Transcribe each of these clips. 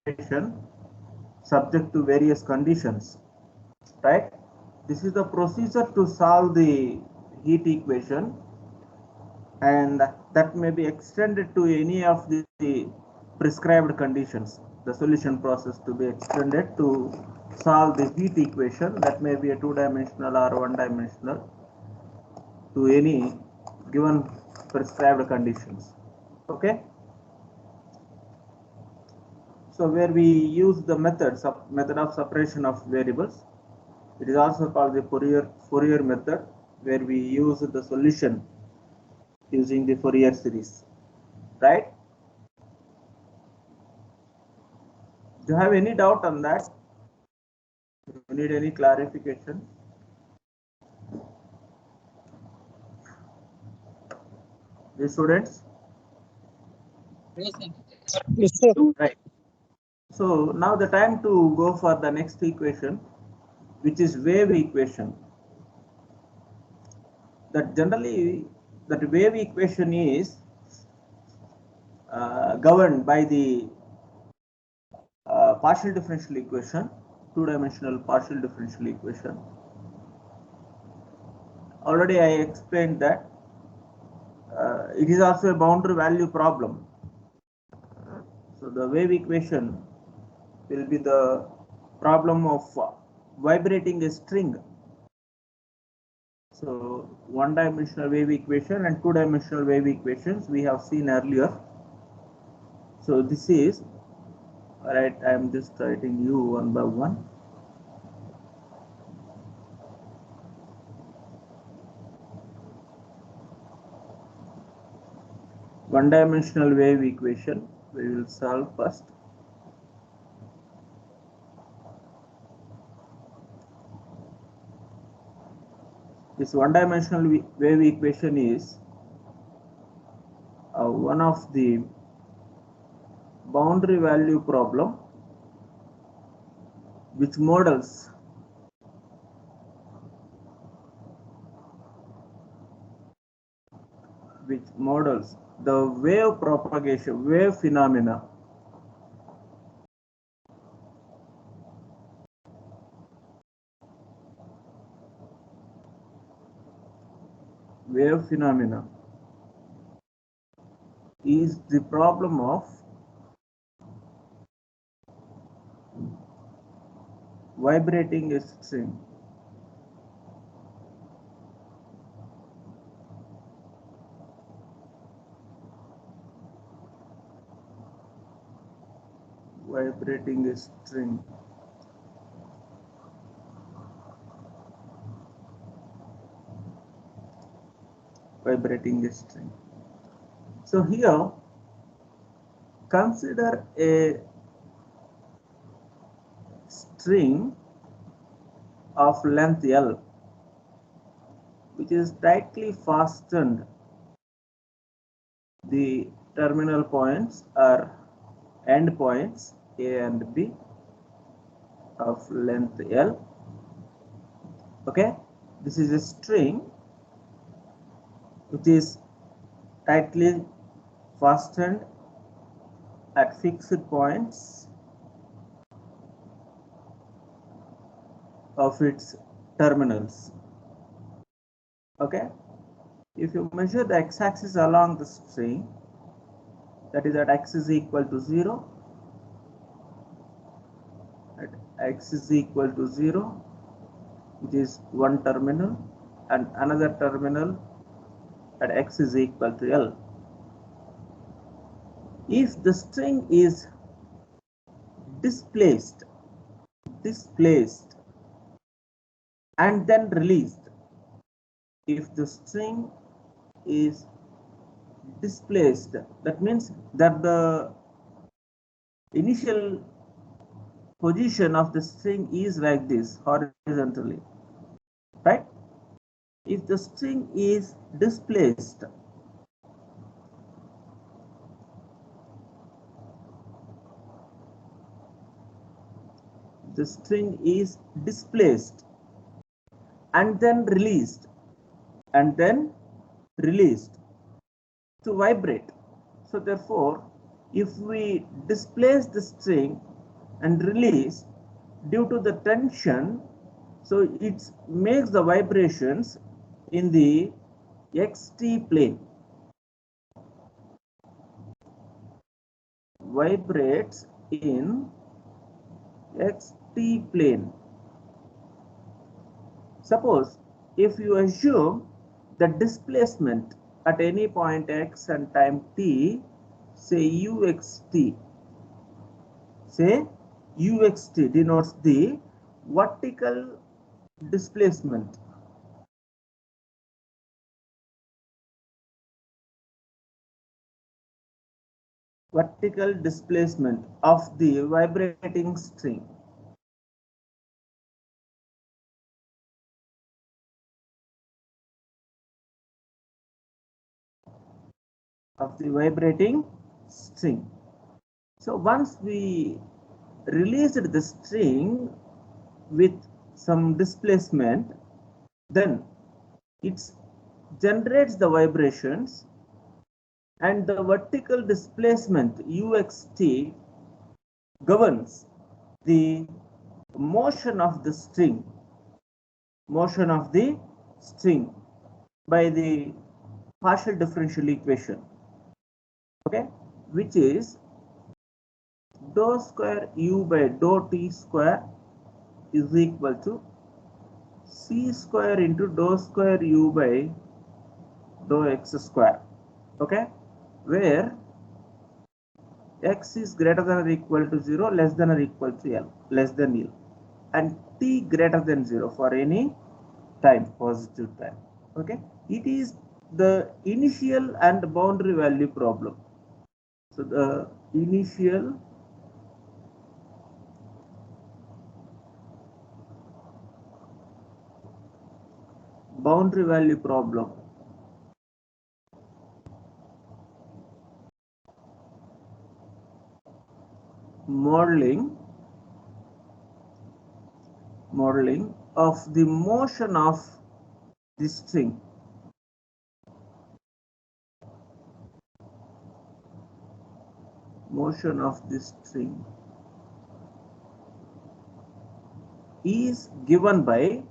equation subject to various conditions, right? This is the procedure to solve the heat equation, and that may be extended to any of the prescribed conditions. The solution process to be extended to solve the heat equation, that may be a two-dimensional or one-dimensional, to any given prescribed conditions. Okay. So where we use the method of separation of variables, it is also called the Fourier method, where we use the solution using the Fourier series, right? Do you have any doubt on that? Do you need any clarification? The students? Yes, sir. Right. So now the time to go for the next equation, which is wave equation. That generally, that wave equation is governed by the partial differential equation, two-dimensional partial differential equation. Already I explained that it is also a boundary value problem. So the wave equation will be the problem of vibrating a string. So one-dimensional wave equation and two-dimensional wave equations we have seen earlier. So this is, right, I am just writing you one by one. One-dimensional wave equation we will solve first. This one-dimensional wave equation is one of the boundary value problem which models the wave propagation, wave phenomena. Wave phenomena is the problem of vibrating a string. Vibrating a string. Vibrating a string. So here, consider a string of length L, which is tightly fastened. The terminal points are end points A and B of length L. Okay, this is a string which is tightly fastened at fixed points of its terminals. Okay, if you measure the x-axis along the string, that is at x is equal to 0, at x is equal to 0, which is one terminal, and another terminal at x is equal to L. If the string is displaced and then released, if the string is displaced, that means that the initial position of the string is like this, horizontally, right? If the string is displaced, and then released to vibrate. So therefore, if we displace the string, and release due to the tension. So it makes the vibrations in the xt plane, vibrates in xt plane. Suppose if you assume the displacement at any point x and time t, say uxt, say uxt denotes the vertical displacement. Vertical displacement of the vibrating string. Of the vibrating string. So once we released the string with some displacement, then it generates the vibrations, and the vertical displacement uxt governs the motion of the string, by the partial differential equation, okay, which is dou square u by dou t square is equal to c square into dou square u by dou x square, okay, where x is greater than or equal to 0, less than or equal to L, less than L, and t greater than 0 for any time, positive time, okay. It is the initial and boundary value problem. So the initial boundary value problem. Modeling of the motion of the string. Motion of the string is given by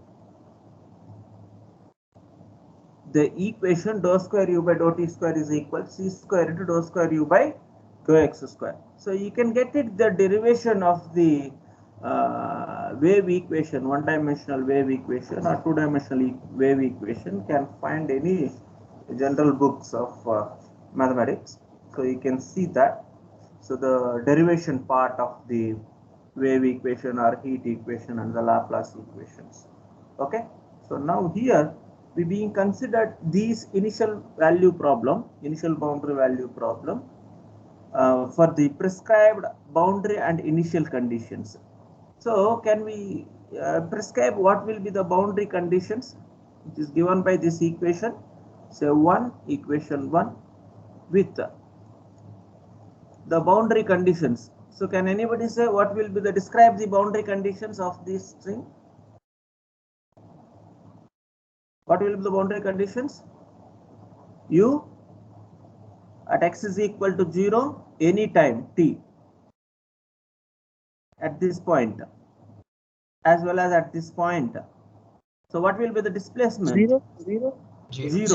the equation dou square u by dou t square is equal to c square into dou square u by dou x square. So you can get it the derivation of the wave equation, one-dimensional wave equation or two-dimensional wave equation, can find any general books of mathematics. So you can see that. So the derivation part of the wave equation or heat equation and the Laplace equations. Okay. So now here we being considered these initial value problem, initial boundary value problem for the prescribed boundary and initial conditions. So can we prescribe what will be the boundary conditions, which is given by this equation? So equation 1 with the boundary conditions. So can anybody say what will be the describe the boundary conditions of this string? What will be the boundary conditions? U at x is equal to 0 any time t at this point as well as at this point. So what will be the displacement? 0,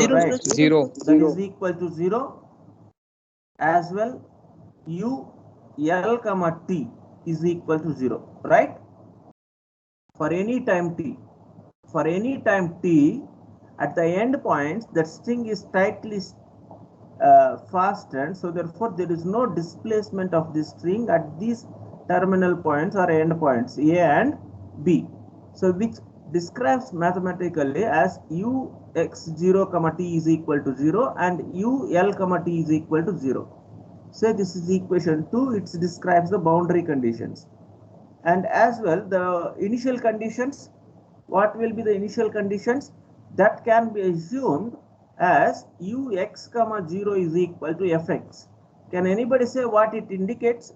right? 0. That is equal to 0 as well. U L comma t is equal to 0, right? For any time t. For any time t, at the end points, that string is tightly fastened. So therefore, there is no displacement of the string at these terminal points or end points A and B. So which describes mathematically as ux0 comma t is equal to 0 and ul comma t is equal to 0. So this is equation 2. It describes the boundary conditions. And as well the initial conditions. What will be the initial conditions? That can be assumed as ux comma 0 is equal to fx. Can anybody say what it indicates?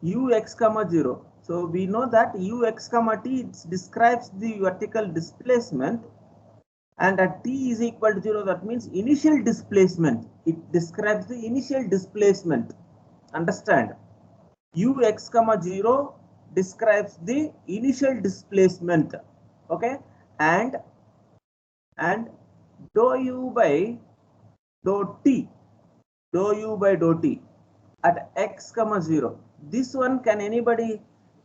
Ux comma 0. So we know that ux comma t describes the vertical displacement, and at t is equal to 0, that means initial displacement. It describes the initial displacement Understand? Ux comma 0 describes the initial displacement. Okay, and dou u by dou t, dou u by dou t at x comma 0. This one, can anybody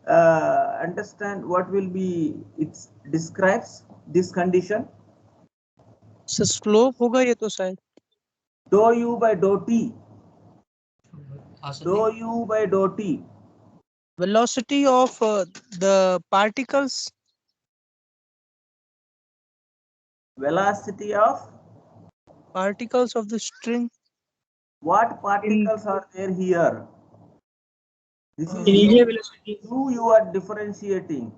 understand what will be it describes this condition? Sir slope होगा ये तो शायद. Dou u by dou t, dou u by dou t. Velocity of the particles. Velocity of Particles of the string. what particles are there here? This is Initial velocity. u you are differentiating.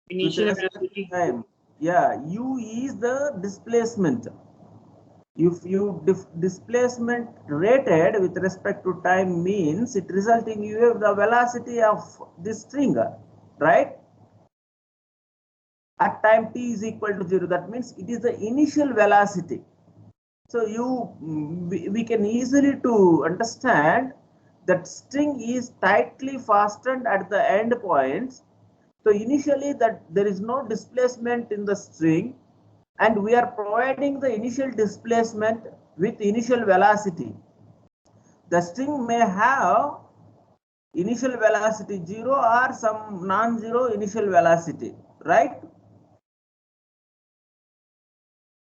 Initial velocity. Time. Yeah, u is the displacement. If you displacement rated with respect to time means it resulting you have the velocity of this string, right? At time t is equal to 0, that means it is the initial velocity. So we can easily to understand that string is tightly fastened at the end points. So initially that there is no displacement in the string, and we are providing the initial displacement with initial velocity. The string may have initial velocity 0 or some non-zero initial velocity, right?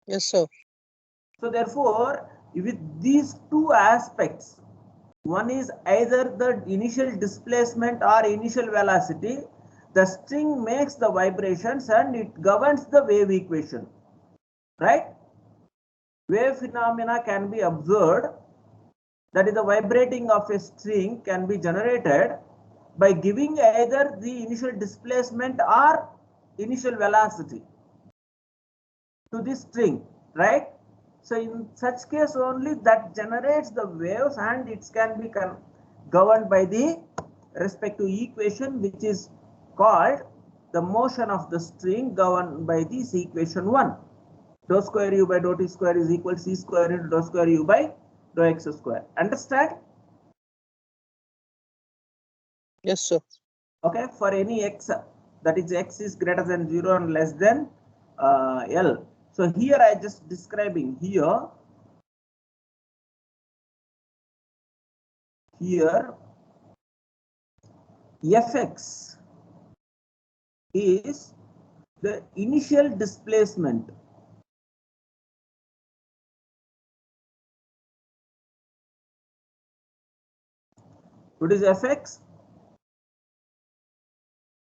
Yes, sir. So therefore, with these two aspects, one is either the initial displacement or initial velocity, the string makes the vibrations and it governs the wave equation, right? Wave phenomena can be observed, that is the vibrating of a string can be generated by giving either the initial displacement or initial velocity to this string, right? So in such case only that generates the waves, and it can be governed by the respective equation, which is called the motion of the string, governed by this equation 1. Dou square u by dou t square is equal to c square into dou square u by dou x square. Understand? Yes, sir. Okay, for any x, that is x is greater than 0 and less than L. So here I just describing here Fx is the initial displacement. What is Fx?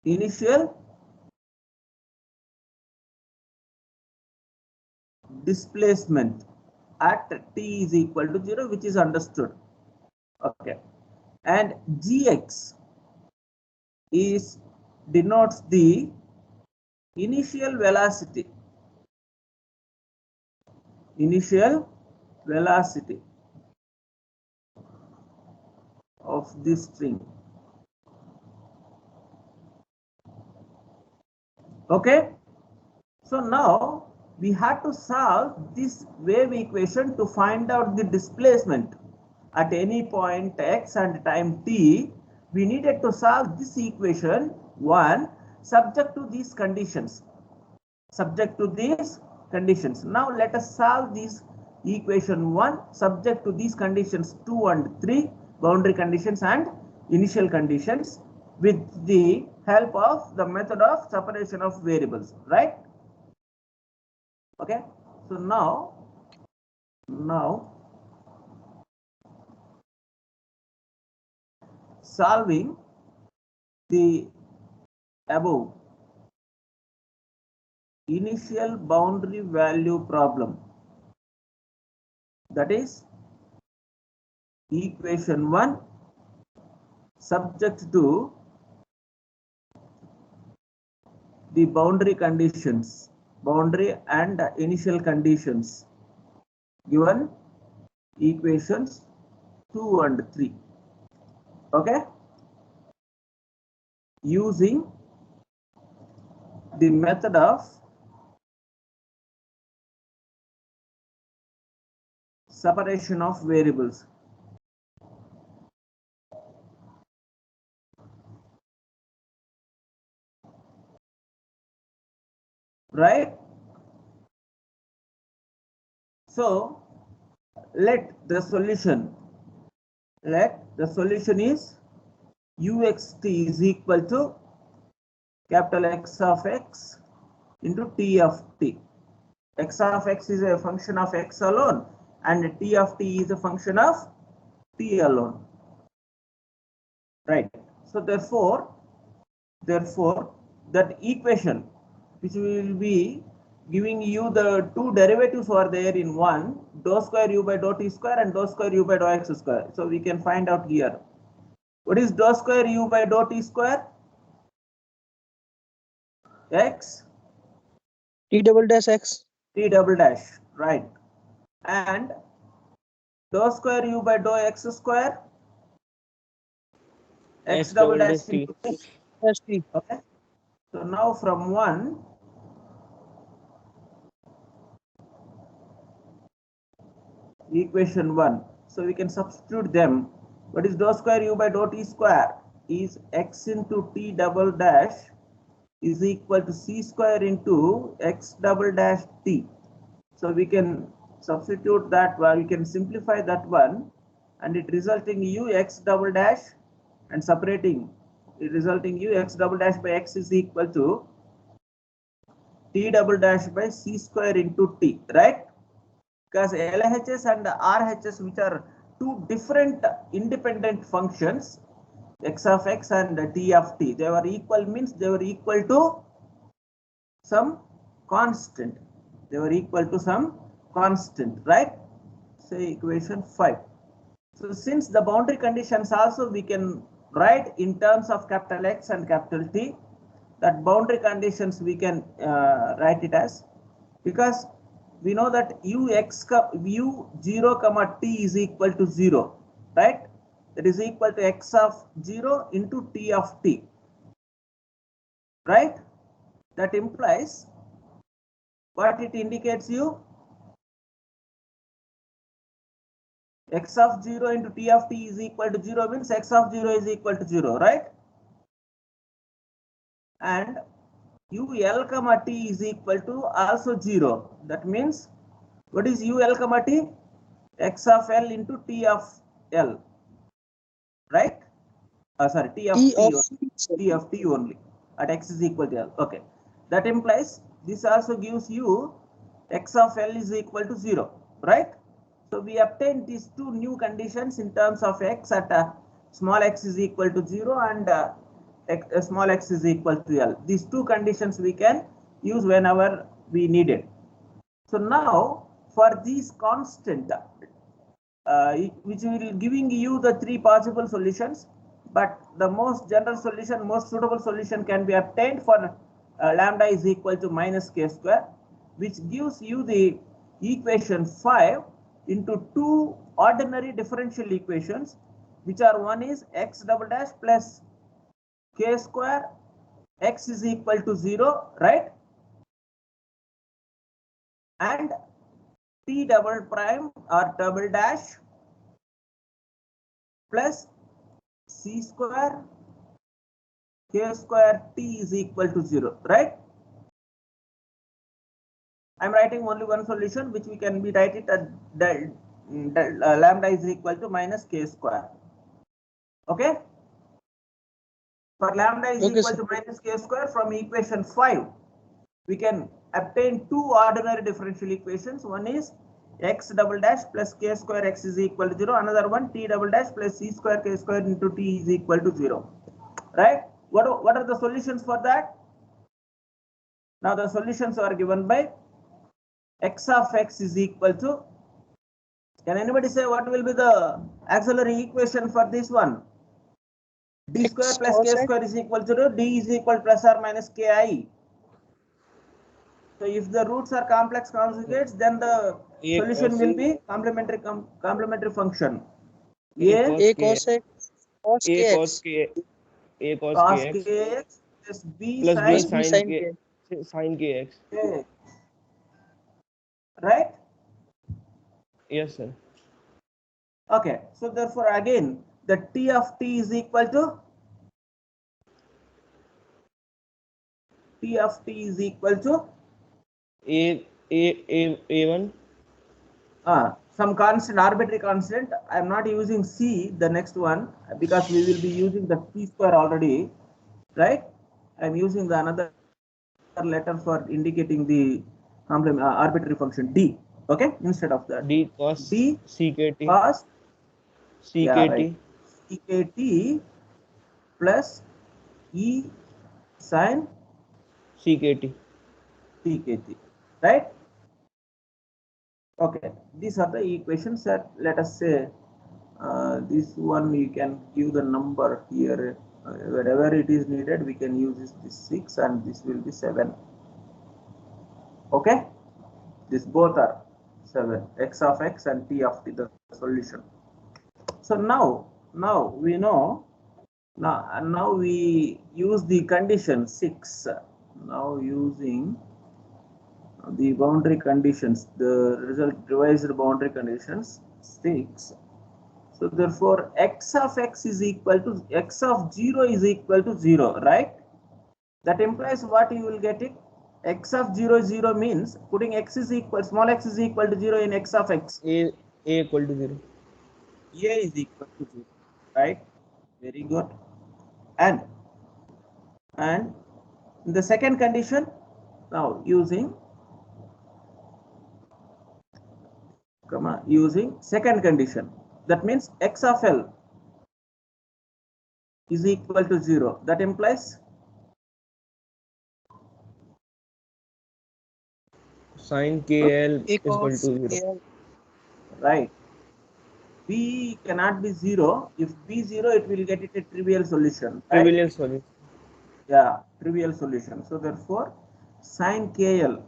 Initial displacement at t is equal to 0, which is understood. Okay, and Gx is denotes the initial velocity of this string. Okay, so now we have to solve this wave equation to find out the displacement at any point x and time t. We needed to solve this equation 1 subject to these conditions. Now let us solve this equation 1 subject to these conditions 2 and 3, boundary conditions and initial conditions, with the help of the method of separation of variables, right? Okay, so now solving the above initial boundary value problem, that is equation 1 subject to the boundary conditions, boundary and initial conditions given equations 2 and 3. Okay, using the method of separation of variables. right? So let the solution is uxt is equal to capital X of x into t of t. X of x is a function of x alone and t of t is a function of t alone, right? So therefore that equation which will be giving you the two derivatives are there in one, dou square u by dou t square and dou square u by dou x square. So we can find out here. What is dou square u by dou t square? X T double dash X. t double dash, right? And dou square u by dou x square, x double dash into t. Dash T. Okay. So now from one, equation 1, so we can substitute them. What is dou square u by dou t square is x into t double dash is equal to c square into x double dash t. So we can substitute that one, we can simplify that one, and it resulting u x double dash and separating it resulting u x double dash by x is equal to t double dash by c square into t, right? Because LHS and RHS, which are two different independent functions, x of x and t of t, they were equal means they were equal to some constant. They were equal to some constant, right? Say equation 5. So since the boundary conditions also we can write in terms of capital X and capital T, that boundary conditions we can write it as, because we know that u0 comma t is equal to 0, right? That is equal to x of 0 into t of t, right? That implies what it indicates you, x of 0 into t of t is equal to 0 means x of 0 is equal to 0, right? And ul comma t is equal to also 0. That means what is ul comma t? X of l into t of l, right? Sorry, t of t only at x is equal to l. Okay, that implies this also gives you x of l is equal to 0, right? So we obtain these two new conditions in terms of x at small x is equal to 0 and small x is equal to l. These two conditions we can use whenever we need it. So now for these constant, which will giving you the three possible solutions, but the most general solution, most suitable solution can be obtained for lambda is equal to minus k square, which gives you the equation 5 into two ordinary differential equations, which are one is x double dash plus k square x is equal to 0, right? And t double prime or double dash plus c square k square t is equal to 0, right? I'm writing only one solution, which we can be write it at lambda is equal to minus k square. Okay. For lambda is equal to minus k square, from equation 5, we can obtain two ordinary differential equations. One is x double dash plus k square x is equal to 0. Another one t double dash plus c square k square into t is equal to 0. Right? What are the solutions for that? Now the solutions are given by x of x is equal to, can anybody say what will be the auxiliary equation for this one? D square plus k square is equal to 0, d is equal to plus or minus ki. So if the roots are complex conjugates, then the solution will be complementary function. A cos x cos kx plus b plus sin b sin kx. k. Right? Yes, sir. Okay, so therefore again the t of t is equal to A1. Some constant, arbitrary constant. I'm not using C, the next one, because we will be using the T square already, right? I'm using the another letter for indicating the complement arbitrary function D. Okay, instead of that. D cos D CKT. cos, yeah, CKT. right. CKT plus E sin CKT. CKT, right? Okay, these are the equations that, let us say, this one you can give the number here, wherever it is needed, we can use this 6 and this will be 7. Okay, these both are 7, x of x and t of t, the solution. So now we know, now we use the condition 6, now using the boundary conditions, the result revised boundary conditions 6. So therefore x of x is equal to x of 0 is equal to 0, right? That implies what you will get it, x of 0 means putting x is equal, small x is equal to 0 in x of x. A equal to 0. A is equal to 0, right? Very good. And in the second condition, now using second condition, that means x of L is equal to 0. That implies Sin KL A is equal cos to 0. KL. right. B cannot be 0. If B 0, it will get it a trivial solution. Right? Trivial solution. Yeah, trivial solution. So therefore, sin KL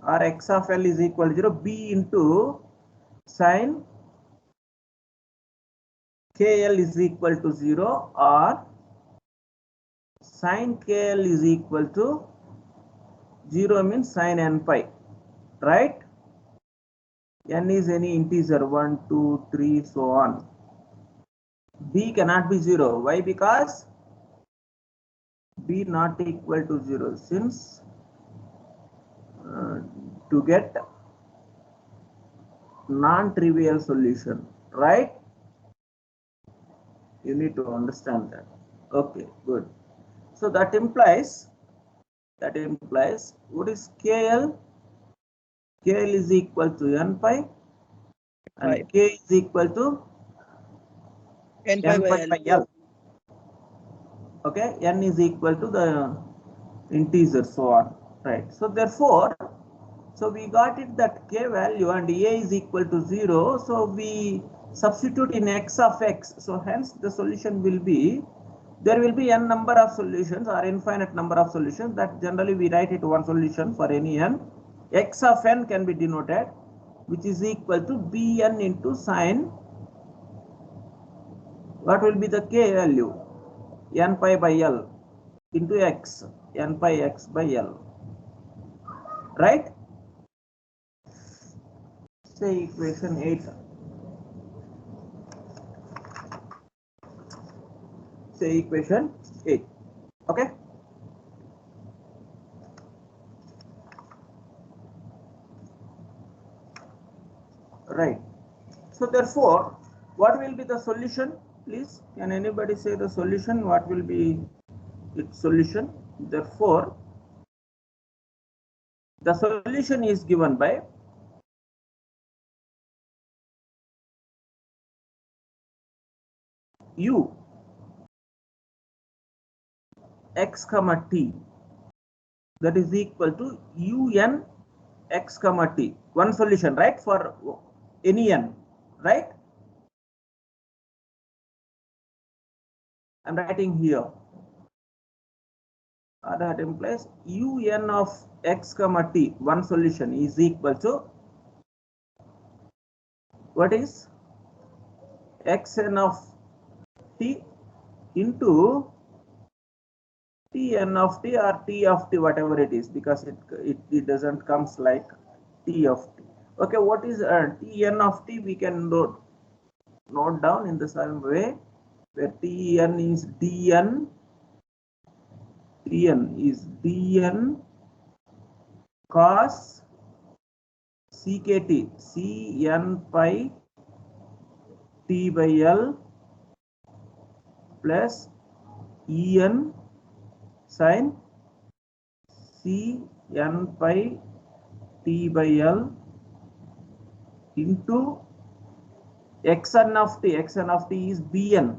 or x of L is equal to 0. B into sin KL is equal to 0, or sin KL is equal to 0 means sin n pi, right? N is any integer, 1, 2, 3, so on. B cannot be 0. Why? Because B not equal to 0, since to get non-trivial solution, right? You need to understand that. Okay, good. So that implies what is KL? KL is equal to n pi, and K is equal to N n pi pi by L. Okay, n is equal to the integer, so on, right? So therefore, so we got it that K value and A is equal to 0. So we substitute in x of x. So hence the solution will be, there will be n number of solutions or infinite number of solutions, that generally we write it one solution for any n. X of n can be denoted, which is equal to Bn into sin, what will be the K value? N pi by L into x, n pi x by L, right? Say equation 8. Say equation 8. Okay. Right. So therefore, what will be the solution? Please, can anybody say the solution? What will be its solution? Therefore, the solution is given by u x comma t, that is equal to un x comma t. One solution, right, for any n, right? I'm writing here. That implies un of x comma t, one solution, is equal to what is xn of t into Tn of t or t of t, whatever it is, because it doesn't comes like t of t. Okay, what is Tn of t? We can note down in the same way, where Tn is dn is dn cos CKT, Cn pi T by L plus En sin Cn pi T by L into xn of t. Xn of t is Bn,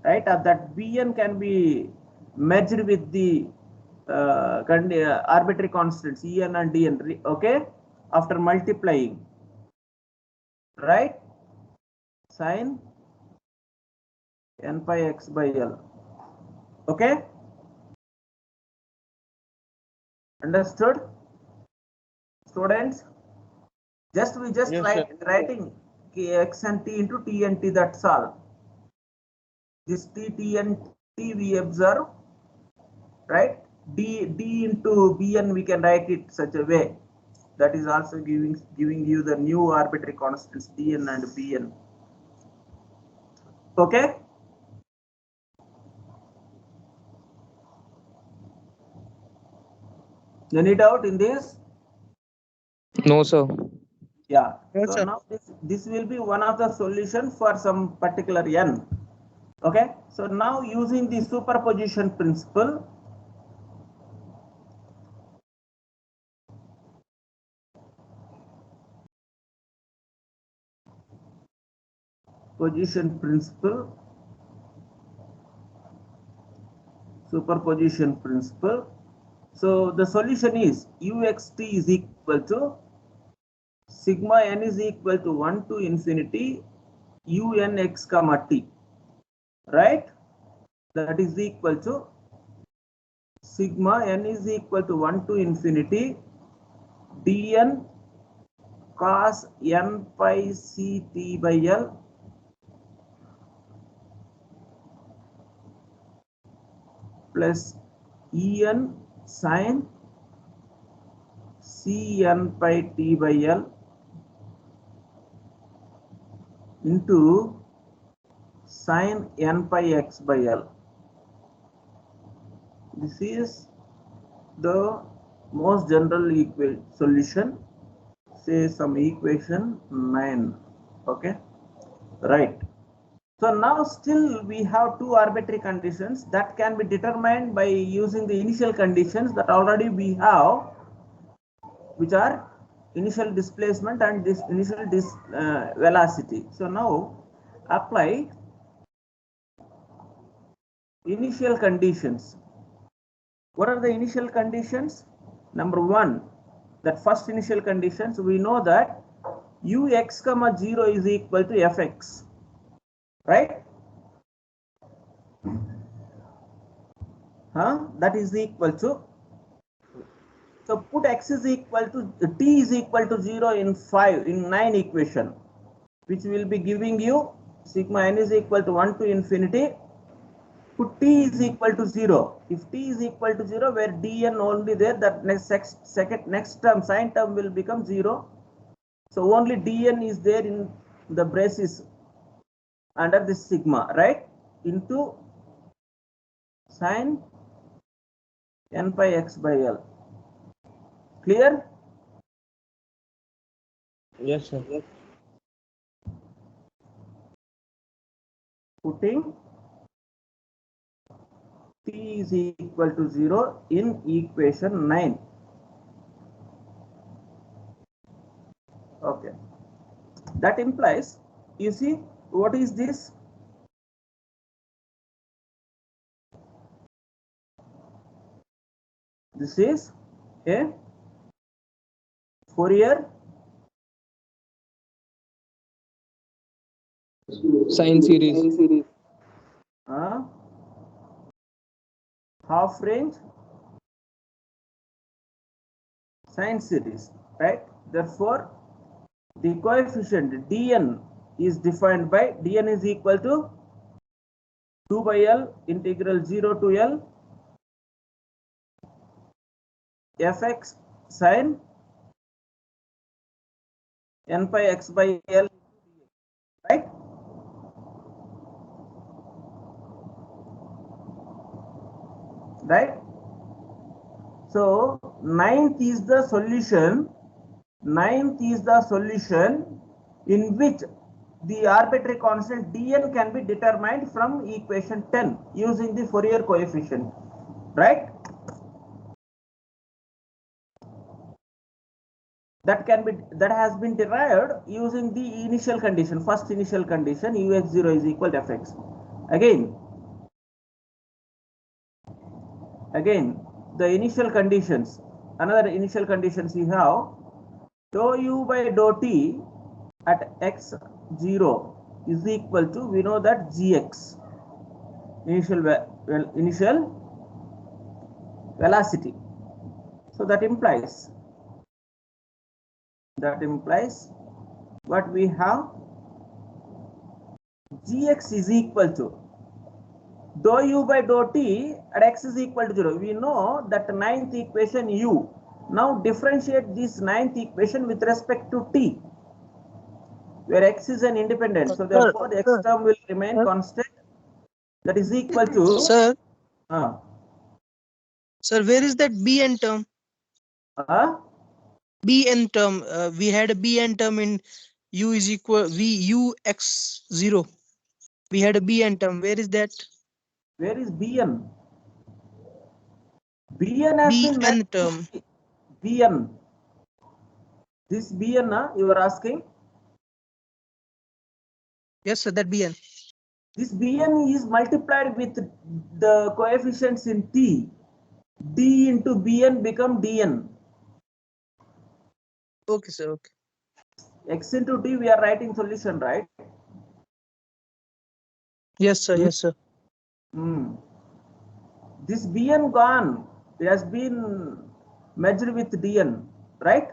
right? That Bn can be merged with the arbitrary constants En and Dn, okay, after multiplying, right? Sin n pi x by L, okay, understood, students? We just Yes, sir. writing x and t into t and t, that's all. This t and t we observe, right? D into Bn we can write it such a way. That is also giving you the new arbitrary constants Dn and Bn. Okay? Any doubt in this? No, sir. Yeah. No, so sir. now this will be one of the solution for some particular n. Okay. So now using the superposition principle, superposition principle. So the solution is uxt is equal to sigma n is equal to 1 to infinity unx comma t, right? That is equal to sigma n is equal to 1 to infinity dn cos n pi c t by L plus En sin Cn pi t by L into sin n pi x by L. This is the most general solution, say some equation 9. Okay, right? So now still we have two arbitrary conditions that can be determined by using the initial conditions that already we have, which are initial displacement and this initial velocity. So now apply initial conditions. What are the initial conditions? Number one, that first initial conditions, we know that ux comma 0 is equal to fx, right? That is equal to, so put x is equal to t is equal to 0 in 9 equation, which will be giving you sigma n is equal to 1 to infinity. Put t is equal to 0. If t is equal to 0, where dn only there, that next term sin term will become 0. So only dn is there in the braces under this sigma, right? Into sin n pi x by L. Clear? Yes, sir. Putting t is equal to 0 in equation 9. Okay. That implies, you see, what is this? This is a Fourier Sine series. Half range sine series, right? Therefore, the coefficient dn is defined by dn is equal to 2 by L integral 0 to L fx sin n pi x by L, right? Right? So ninth is the solution. Ninth is the solution in which the arbitrary constant dn can be determined from equation 10 using the Fourier coefficient, right? That has been derived using the initial condition, first initial condition, ux0 is equal to fx. Again the initial conditions, another initial conditions you have, dou u by dou t at x0 is equal to, we know that gx, initial velocity. So that implies what we have, gx is equal to dou u by dou t at x is equal to 0. We know that ninth equation u. Now differentiate this ninth equation with respect to t, where x is an independent. So therefore the x term will remain constant. That is equal to, sir. Sir, where is that bn term? Bn term. We had a bn term in u is equal v ux0. We had a bn term. Where is that? Where is bn? Bn has been bn term. Bn. This bn, you are asking? Yes, sir. That bn. This bn is multiplied with the coefficients in t. D into bn become dn. Okay, sir. Okay. X into t, we are writing solution, right? Yes, sir. Yes, sir. This bn gone. It has been merged with dn, right?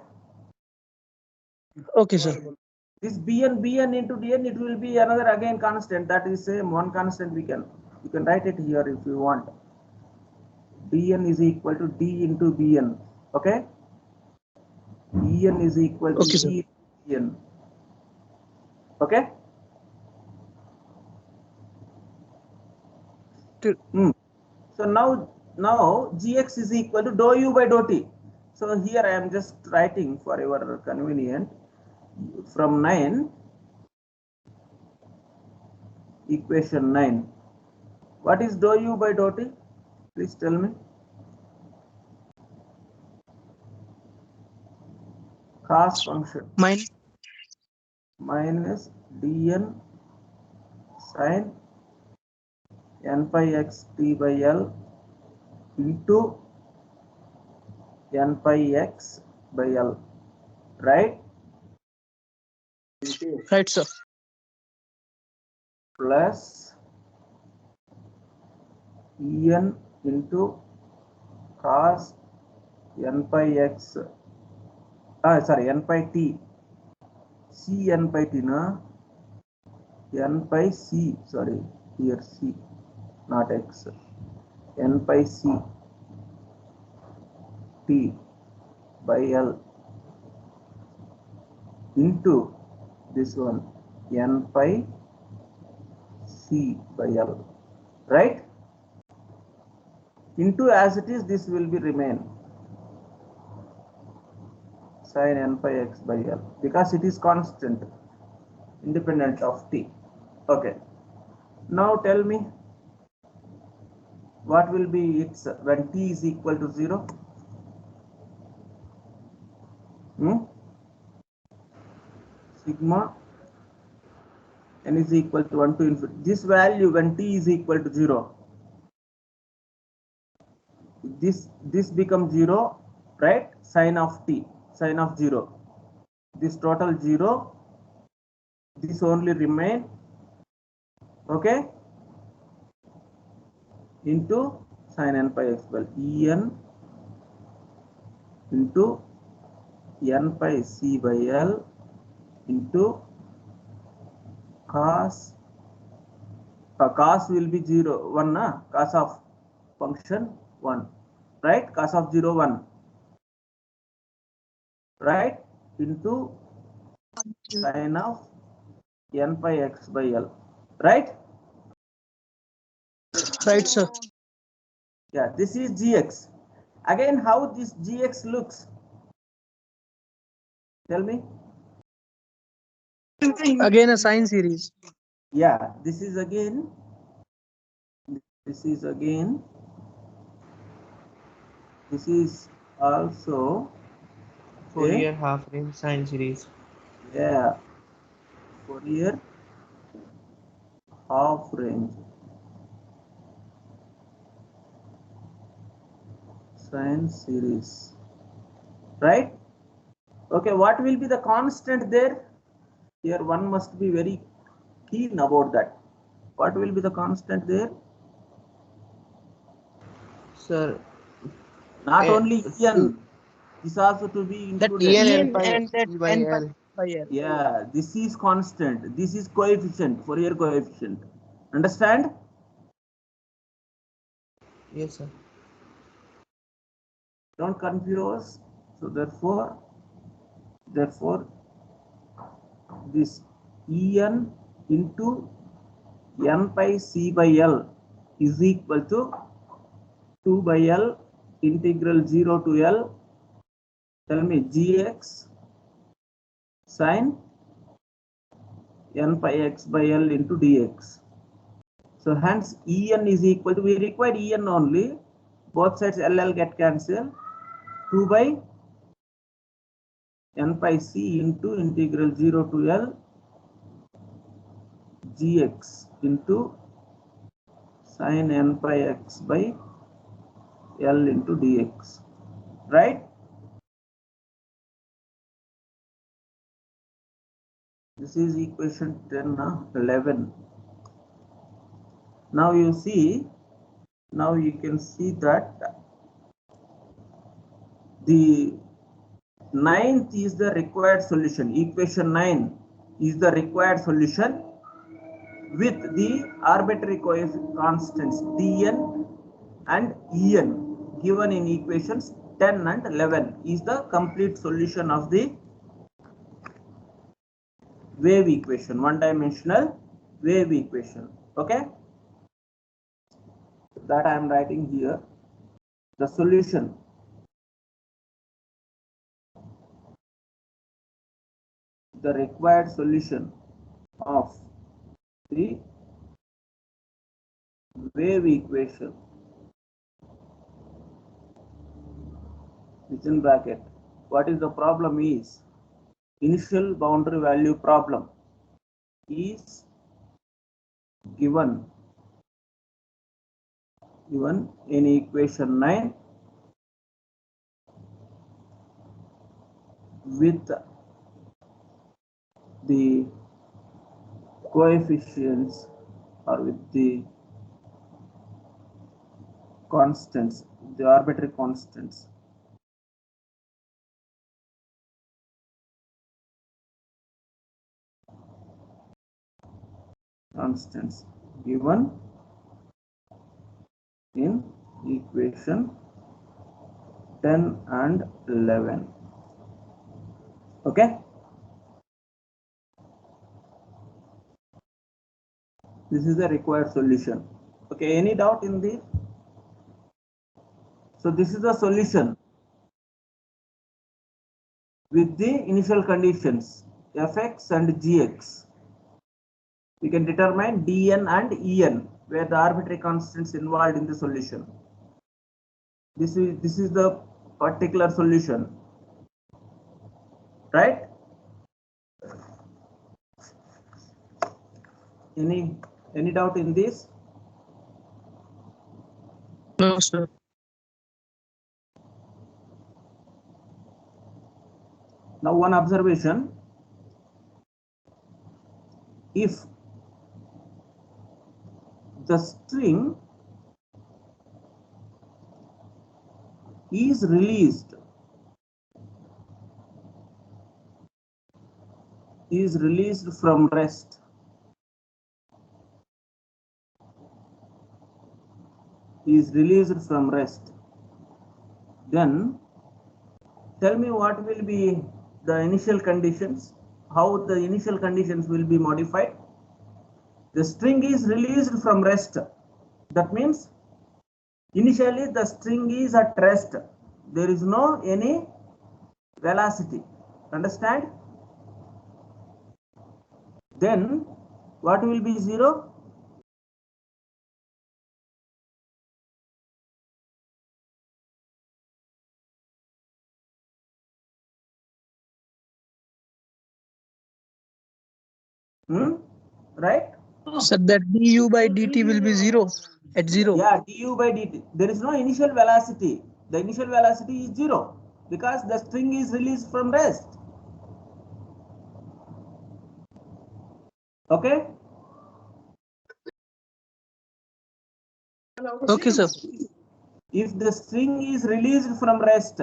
Okay, sir. This bn into dn, it will be another again constant. That is same one constant. You can write it here if you want. dn is equal to d into bn. Okay. En is equal to sir. E en. Okay. So now gx is equal to dou u by dou t. So here I am just writing for your convenience from 9, equation 9. What is dou u by dou t? Please tell me. Cos function minus dn sin n pi x t by l into n pi x by l, right? Right, sir. Plus en into cos n pi x, n pi t, c n pi t, na? N pi c, sorry, here c, not x, n pi c t by l into this one, n pi c by l, right? Into, as it is, this will be remain sin n pi x by l, because it is constant, independent of t. Okay. Now tell me, what will be its when t is equal to 0? Sigma n is equal to 1 to infinity. This value when t is equal to 0, this becomes 0, right? Sin of t, sin of 0. This total 0. This only remain, okay, into sin n pi x by en into n pi c by l into cos will be 0 1, cos of function 1, right? Cos of 0 1, right, into sin of n pi x by l, right? Right, sir. Yeah, this is gx. Again, how this Gx looks? Tell me. Again a sine series. Yeah, this is again. This is again. This is also. Fourier half range sine series. Yeah. Fourier half range sine series. Right? Okay, what will be the constant there? Here one must be very keen about that. What will be the constant there? Sir, Not A- only En, this also to be That included. En En n pi and that E by n pi L. by L. Yeah, this is constant. This is coefficient, Fourier coefficient. Understand? Yes, sir. Don't confuse. So therefore, this En into n pi c by L is equal to 2 by L integral 0 to L. Tell me Gx sine n pi x by L into dx. So hence En is equal to, we require En only, both sides LL get cancelled, 2 by n pi c into integral 0 to L Gx into sine n pi x by L into dx. Right? This is equation 10, 11. Now you see, now you can see that the ninth is the required solution. Equation 9 is the required solution with the arbitrary constants Dn and En given in equations 10 and 11 is the complete solution of the wave equation, one-dimensional wave equation. Okay, that I am writing here. The solution the required solution of the wave equation within bracket. What is the problem is initial boundary value problem is given in equation 9 with the coefficients or with the constants, the arbitrary constants. Constants given in equation 10 and 11. Okay, this is the required solution. Okay, any doubt in this? So this is the solution with the initial conditions fx and gx. We can determine dn and en where the arbitrary constants involved in the solution. This is the particular solution, right? Any doubt in this? No, sir. Now one observation, if the string is released from rest, then tell me what will be the initial conditions, how the initial conditions will be modified. The string is released from rest. That means initially the string is at rest. there is no any velocity. Understand? Then what will be 0? Right? So that du by dt will be 0 at 0. Yeah, du by dt. There is no initial velocity. The initial velocity is 0 because the string is released from rest. Okay? Okay, sir. If the string is released from rest,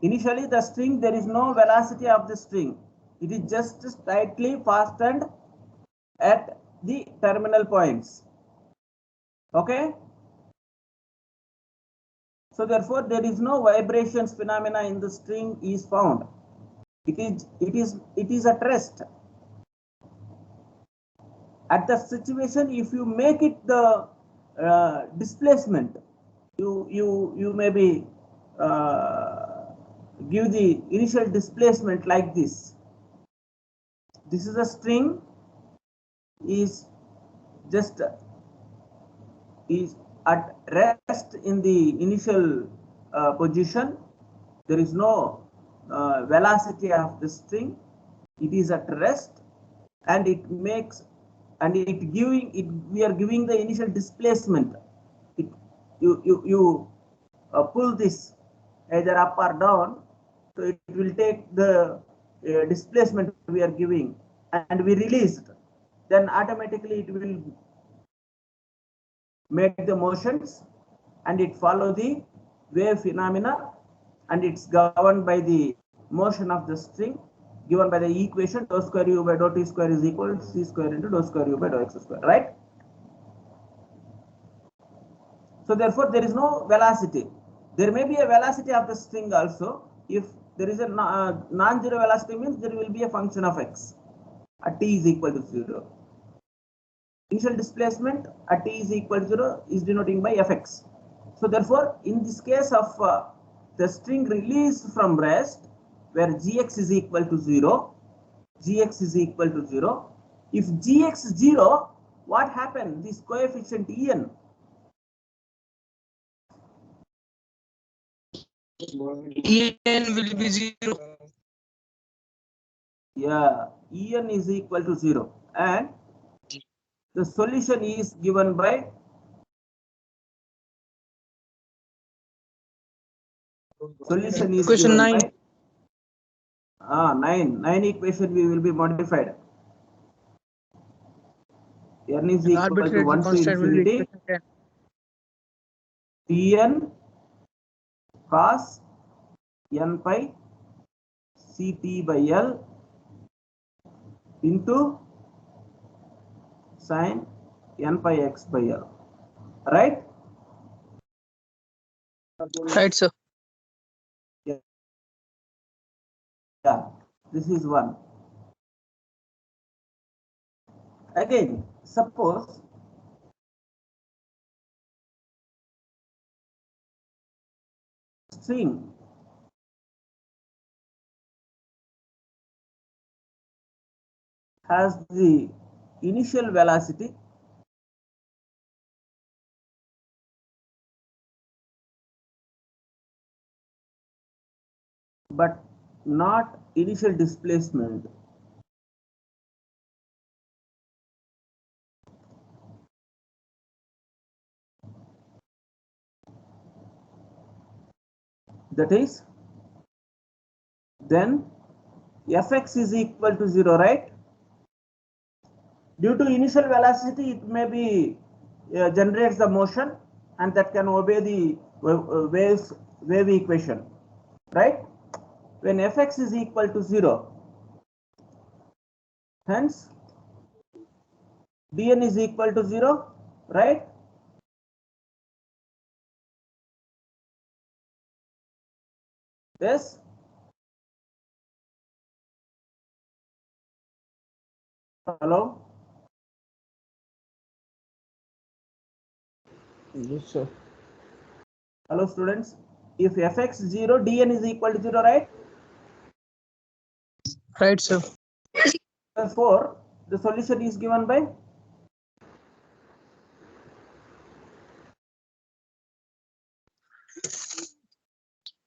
initially the string, there is no velocity of the string. It is just slightly fastened at the terminal points. Okay? So therefore there is no vibrations phenomena in the string is found. It is at rest. At that situation, if you make it the displacement, you maybe give the initial displacement like this. This is a string is just is at rest in the initial position. There is no velocity of the string. It is at rest, and it makes, and it giving it, we are giving the initial displacement. It you pull this either up or down, so it will take the displacement we are giving, and we release it. Then automatically it will make the motions, and it follow the wave phenomena, and it's governed by the motion of the string given by the equation dou square u by dou t square is equal to c square into dou square u by dou x square, right? So therefore there is no velocity. There may be a velocity of the string also. If there is a non-zero velocity, means there will be a function of x at t is equal to 0. Initial displacement at t is equal to 0 is denoting by fx. So therefore in this case of the string released from rest, where gx is equal to 0, gx is equal to 0. If gx is 0, what happened? This coefficient en, En will be 0. yeah, en is equal to 0, and the solution is given by Question 9. By 9 equation we will be modified. N is equal to Arbitrary 1 to constant will be infinity equation 10. Tn cos n pi Ct by L into sin n pi x by L, right? Right, sir. Yeah, this is one. Again, suppose string has the initial velocity but not initial displacement. That is, then fx is equal to 0, right? Due to initial velocity, it may be generates the motion, and that can obey the wave equation, right? When fx is equal to 0, hence dn is equal to 0, right? Yes. Hello. Yes, sir. Hello, students. if fx 0, dn is equal to 0, right? Right, sir. Therefore, the solution is given by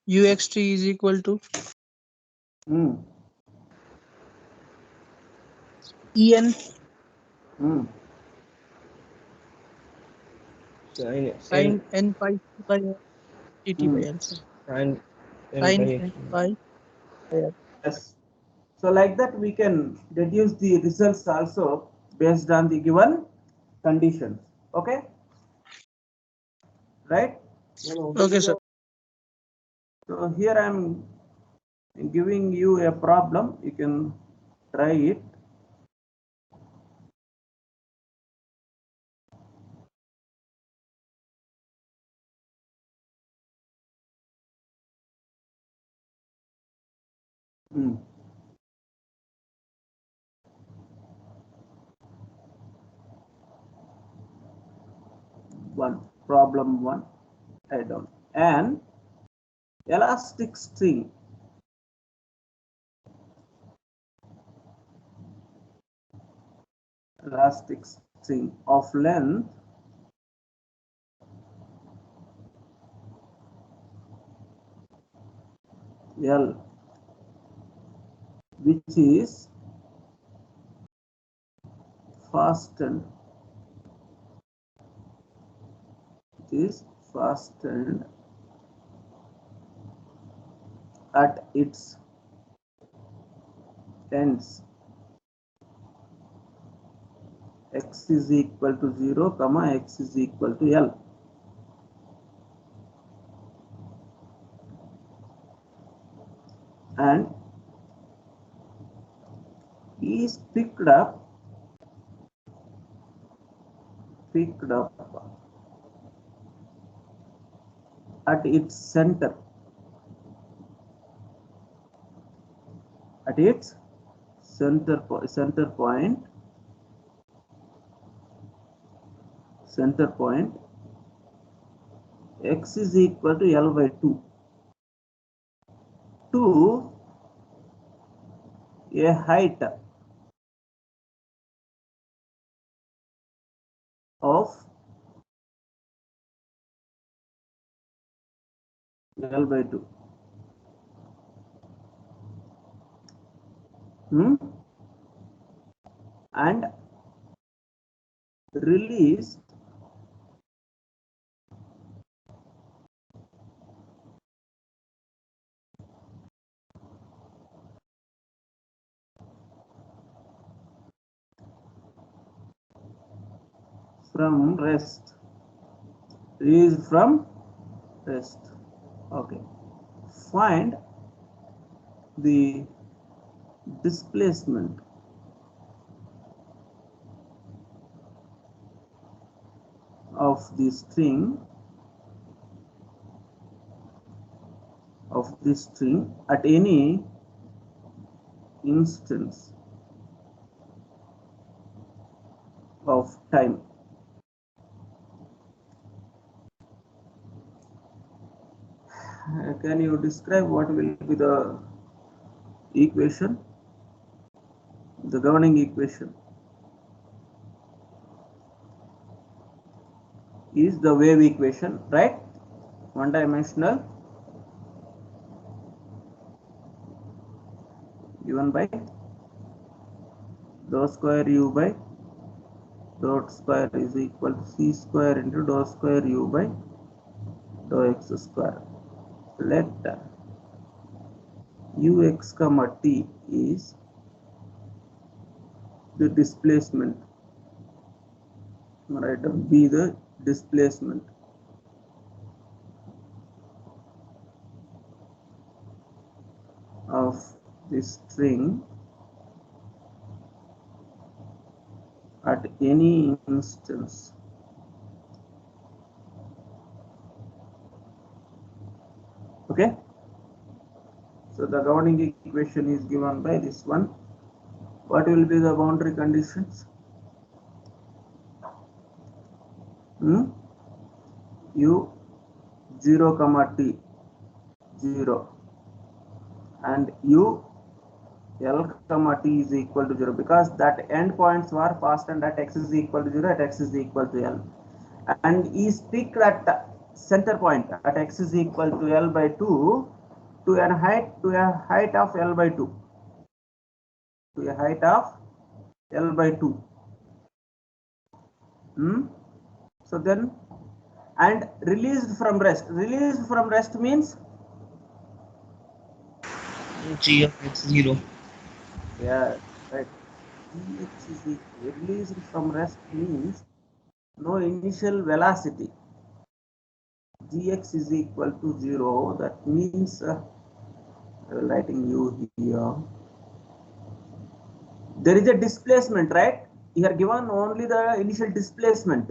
uxt is equal to en Sin sin n pi by dt by n, sir. sin n Sin by n x. pi by n. yes. So like that we can deduce the results also based on the given conditions. Okay, right? Okay, sir. So here I am giving you a problem. You can try it. Problem one, I don't. An elastic string of length L, which is fastened at its ends, x is equal to 0, comma x is equal to L. And is picked up at its center, center point, x is equal to L by 2 to a height of L by 2. And released from rest. Released from rest. Okay. Find the displacement of the string at any instance of time. Can you describe what will be the equation, the governing equation? Is the wave equation, right? One dimensional, given by dou square u by dot square is equal to c square into dou square u by dou x square. Let ux comma t is the displacement, right? Be the displacement of this string at any instance. Okay, so the governing equation is given by this one. What will be the boundary conditions? U 0 comma t 0, and u L comma t is equal to 0, because that endpoints were passed and at x is equal to 0, at x is equal to L, and is picked at center point at x is equal to L by 2 to a height of L by 2, to a height of L by 2. So then, and released from rest. Released from rest means, G of x 0. yeah, right. Gx is released from rest means no initial velocity. Gx is equal to 0. That means I will writing u here. There is a displacement, right? You are given only the initial displacement.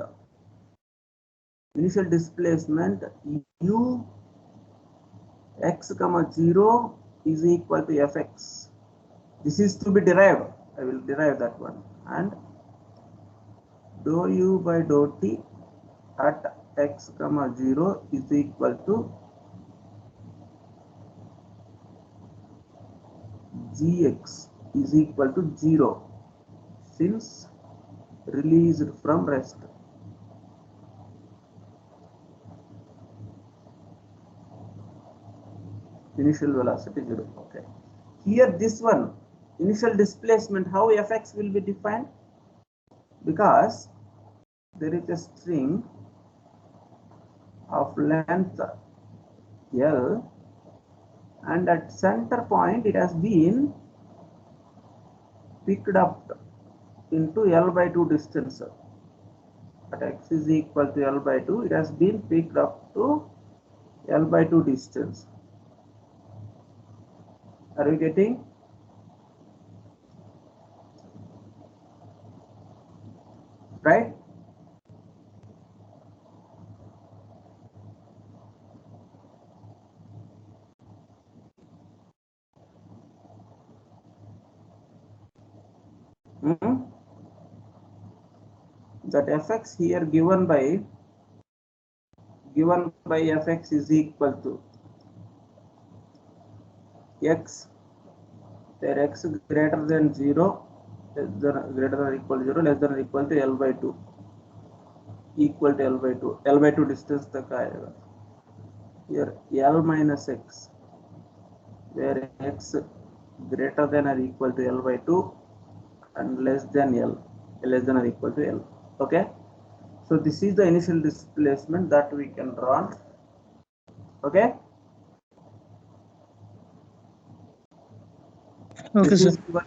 Initial displacement u x comma 0 is equal to fx. This is to be derived. I will derive that one. And dou u by dou t at x comma 0 is equal to gx is equal to 0 since released from rest. Initial velocity 0. Okay. Here this one, initial displacement, how fx will be defined? Because there is a string of length L, and at center point it has been picked up into L by 2 distance. At x is equal to L by 2, it has been picked up to L by 2 distance. Are you getting? Right? That fx here given by fx is equal to x, where x greater than 0, greater than or equal to 0, less than or equal to L by 2, equal to L by 2, L by 2 distance तक आएगा. Here L minus x, where x greater than or equal to L by 2 and less than L, less than or equal to L. Okay. So this is the initial displacement that we can draw. Okay. Okay, This sir. is what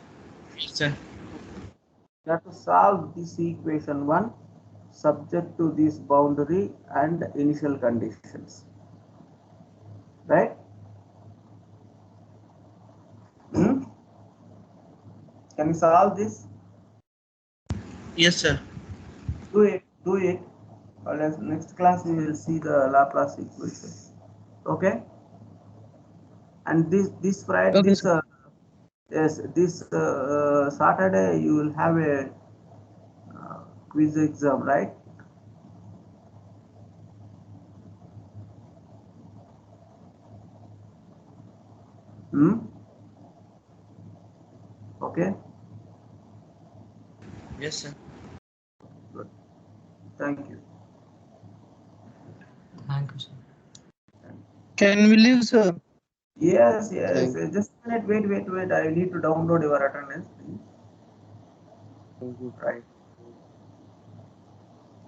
Yes, sir. you have to solve this equation 1 subject to this boundary and initial conditions. Right? Can you solve this? Yes, sir. Do it. Or next class we will see the Laplace equation. Okay. And this Friday, Okay, this sir. yes, this Saturday you will have a quiz exam, right? Okay. Yes, sir. Good. Thank you. Thank you, sir. Can we leave, sir? Yes. Thank Just a minute. Wait. I need to download your attendance, please. you. Right.